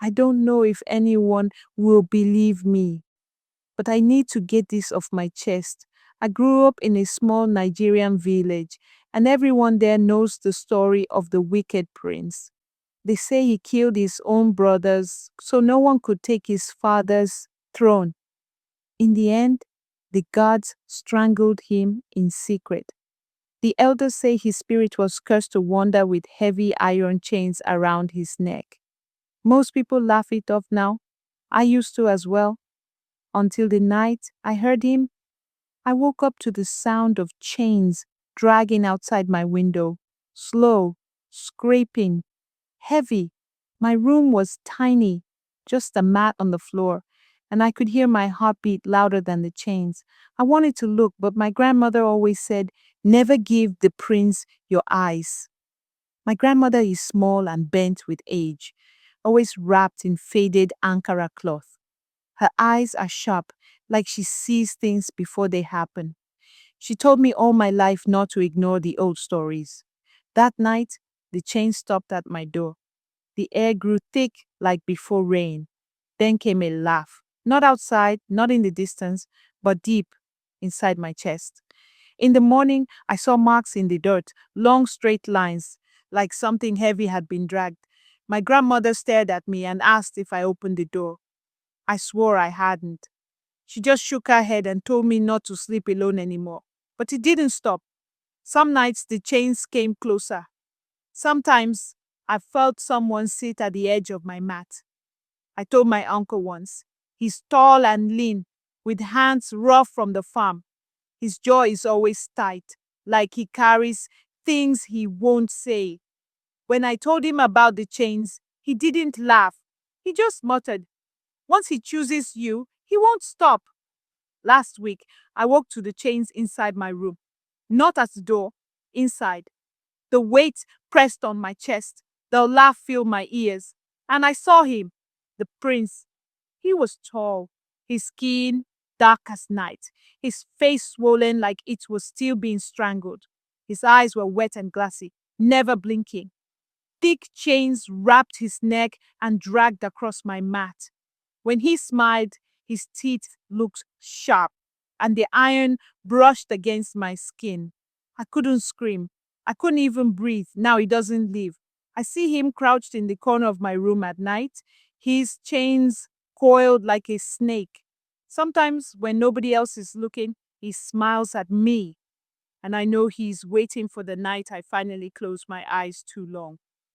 I don't know if anyone will believe me, but I need to get this off my chest. I grew up in a small Nigerian village, and everyone there knows the story of the wicked prince. They say he killed his own brothers so no one could take his father's throne. In the end, the gods strangled him in secret. The elders say his spirit was cursed to wander with heavy iron chains around his neck. Most people laugh it off now. I used to as well. Until the night I heard him, I woke up to the sound of chains dragging outside my window. Slow, scraping, heavy. My room was tiny, just a mat on the floor, and I could hear my heartbeat louder than the chains. I wanted to look, but my grandmother always said, "Never give the prince your eyes." My grandmother is small and bent with age, always wrapped in faded Ankara cloth. Her eyes are sharp, like she sees things before they happen. She told me all my life not to ignore the old stories. That night, the chain stopped at my door. The air grew thick like before rain. Then came a laugh. Not outside, not in the distance, but deep inside my chest. In the morning, I saw marks in the dirt, long straight lines, like something heavy had been dragged. My grandmother stared at me and asked if I opened the door. I swore I hadn't. She just shook her head and told me not to sleep alone anymore. But it didn't stop. Some nights the chains came closer. Sometimes I felt someone sit at the edge of my mat. I told my uncle once. He's tall and lean, with hands rough from the farm. His jaw is always tight, like he carries things he won't say. When I told him about the chains, he didn't laugh. He just muttered, "Once he chooses you, he won't stop." Last week, I walked to the chains inside my room. Not at the door, inside. The weight pressed on my chest. The laugh filled my ears. And I saw him, the prince. He was tall, his skin dark as night, his face swollen like it was still being strangled. His eyes were wet and glassy, never blinking. Thick chains wrapped his neck and dragged across my mat. When he smiled, his teeth looked sharp, and the iron brushed against my skin. I couldn't scream. I couldn't even breathe. Now he doesn't leave. I see him crouched in the corner of my room at night, his chains coiled like a snake. Sometimes, when nobody else is looking, he smiles at me, and I know he's waiting for the night I finally close my eyes too long.